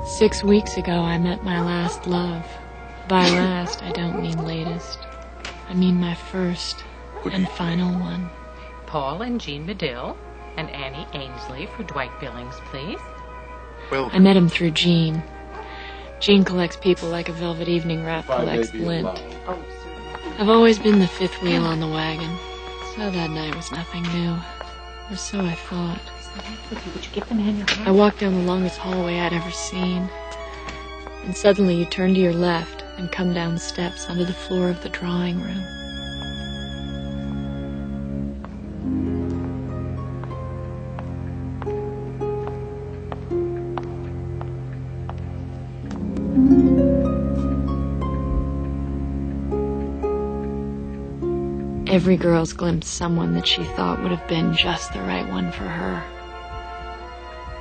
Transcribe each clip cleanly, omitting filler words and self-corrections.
6 weeks ago, I met my last love. By last, I don't mean latest. I mean my first and final one. Paul and Jean Medill and Annie Ainsley for Dwight Billings, please. Well, I met him through Jean. Jean collects people like a velvet evening wrap collects lint. I've always been the fifth wheel on the wagon, so that night was nothing new. Or so I thought. Would you give the man your hand? I walked down the longest hallway I'd ever seen. And suddenly you turn to your left and come down steps onto the floor of the drawing room. Every girl's glimpsed someone that she thought would have been just the right one for her.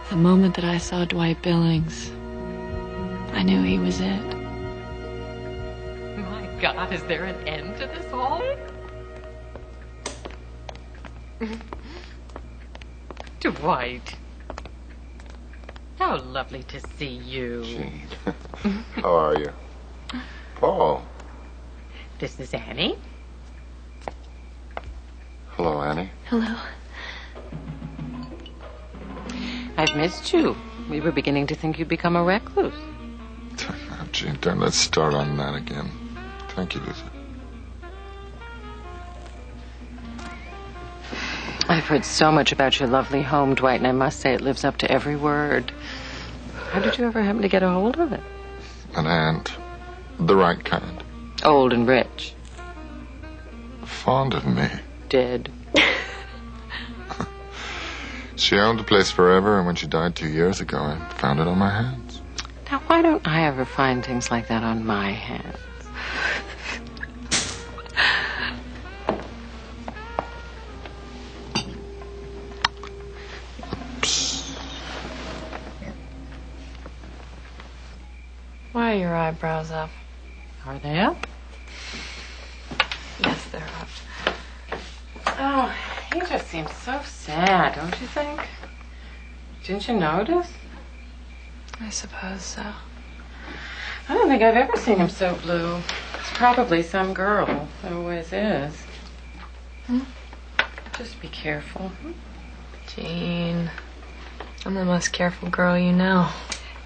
The moment that I saw Dwight Billings, I knew he was it. My God, is there an end to this all? Dwight. How lovely to see you. Jean. How are you? Paul. This is Annie. Hello, Annie. Hello. I've missed you. We were beginning to think you'd become a recluse. Now, Jean, don't let's start on that again. Thank you, Luther. I've heard so much about your lovely home, Dwight, and I must say it lives up to every word. How did you ever happen to get a hold of it? An aunt. The right kind. Old and rich. Fond of me. Dead. She owned the place forever, and when she died 2 years ago, I found it on my hands. Now, why don't I ever find things like that on my hands? Why are your eyebrows up? Are they up? Yes, they're up. Oh, he just seems so sad, don't you think? Didn't you notice? I suppose so. I don't think I've ever seen him so blue. It's probably some girl. It always is. Just be careful. Jean, I'm the most careful girl you know.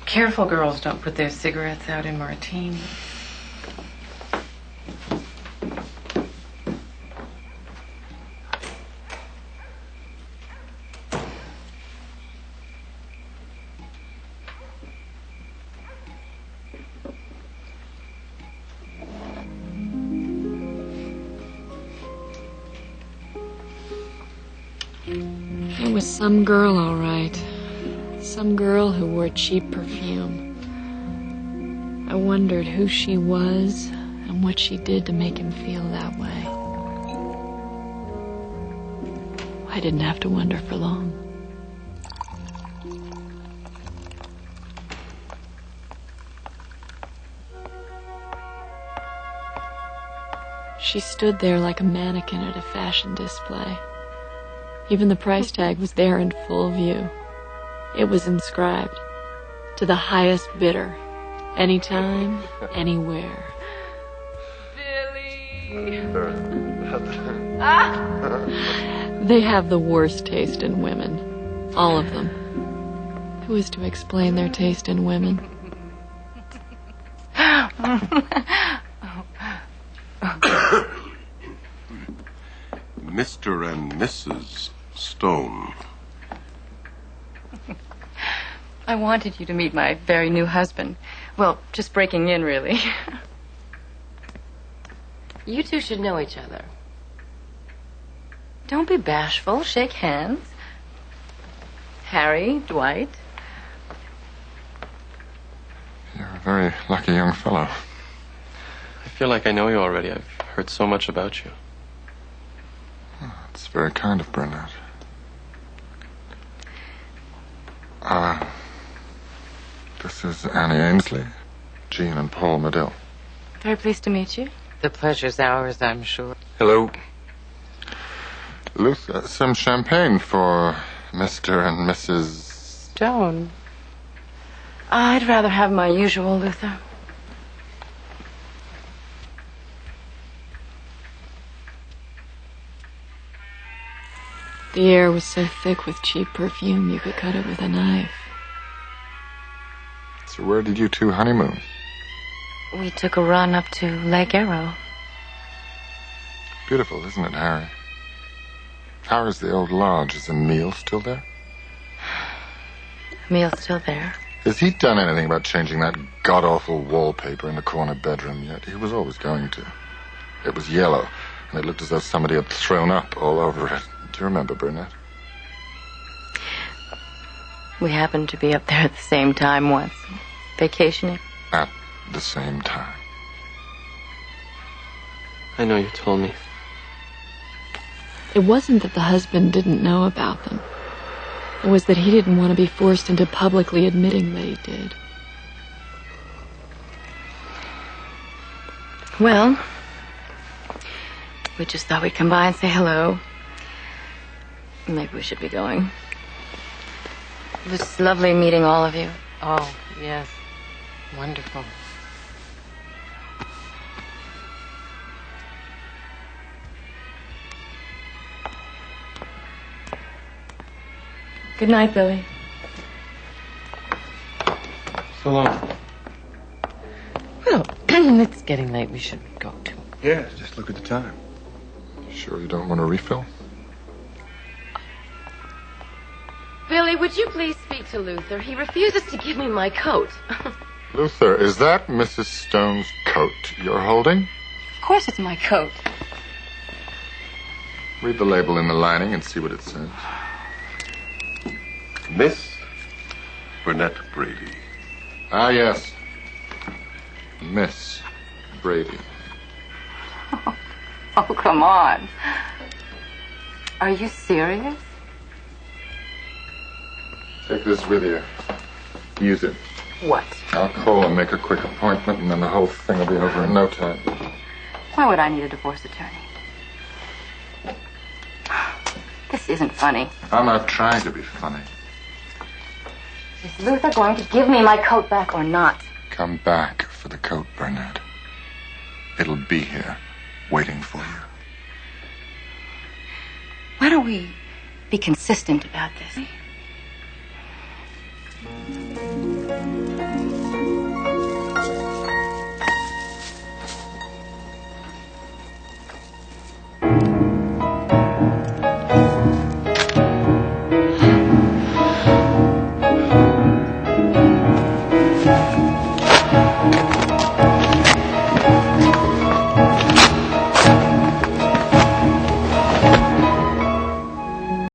Careful girls don't put their cigarettes out in martinis. It was some girl, all right. Some girl who wore cheap perfume. I wondered who she was and what she did to make him feel that way. I didn't have to wonder for long. She stood there like a mannequin at a fashion display. Even the price tag was there in full view. It was inscribed, to the highest bidder, anytime, anywhere. Billy! They have the worst taste in women. All of them. Who is to explain their taste in women? Mr. and Mrs. Stone. I wanted you to meet my very new husband. Well, just breaking in, really. You two should know each other. Don't be bashful. Shake hands. Harry, Dwight. You're a very lucky young fellow. I feel like I know you already. I've heard so much about you. It's very kind of Burnett. This is Annie Ainsley, Jean and Paul Medill. Very pleased to meet you. The pleasure's ours, I'm sure. Hello. Luther, some champagne for Mr. and Mrs. Stone. I'd rather have my usual, Luther. The air was so thick with cheap perfume you could cut it with a knife. So where did you two honeymoon? We took a run up to Lake Arrow. Beautiful, isn't it, Harry? How is the old lodge? Is Emile still there? Emile's still there. Has he done anything about changing that god-awful wallpaper in the corner bedroom yet? He was always going to. It was yellow, and it looked as though somebody had thrown up all over it. Do you remember, Burnett? We happened to be up there at the same time once, vacationing. At the same time. I know you told me. It wasn't that the husband didn't know about them. It was that he didn't want to be forced into publicly admitting that he did. Well, we just thought we'd come by and say hello. Maybe we should be going. It was lovely meeting all of you. Oh, yes. Wonderful. Good night, Billy. So long. Well, it's getting late. We should go too. Yeah, just look at the time. Sure you don't want a refill? Billy, would you please speak to Luther? He refuses to give me my coat. Luther, is that Mrs. Stone's coat you're holding? Of course it's my coat. Read the label in the lining and see what it says. Miss Burnett Brady. Ah, yes. Miss Brady. Oh, come on. Are you serious? Take this with you. Use it. What? I'll call and make a quick appointment, and then the whole thing will be over in no time. Why would I need a divorce attorney? This isn't funny. I'm not trying to be funny. Is Luther going to give me my coat back or not? Come back for the coat, Burnett. It'll be here, waiting for you. Why don't we be consistent about this?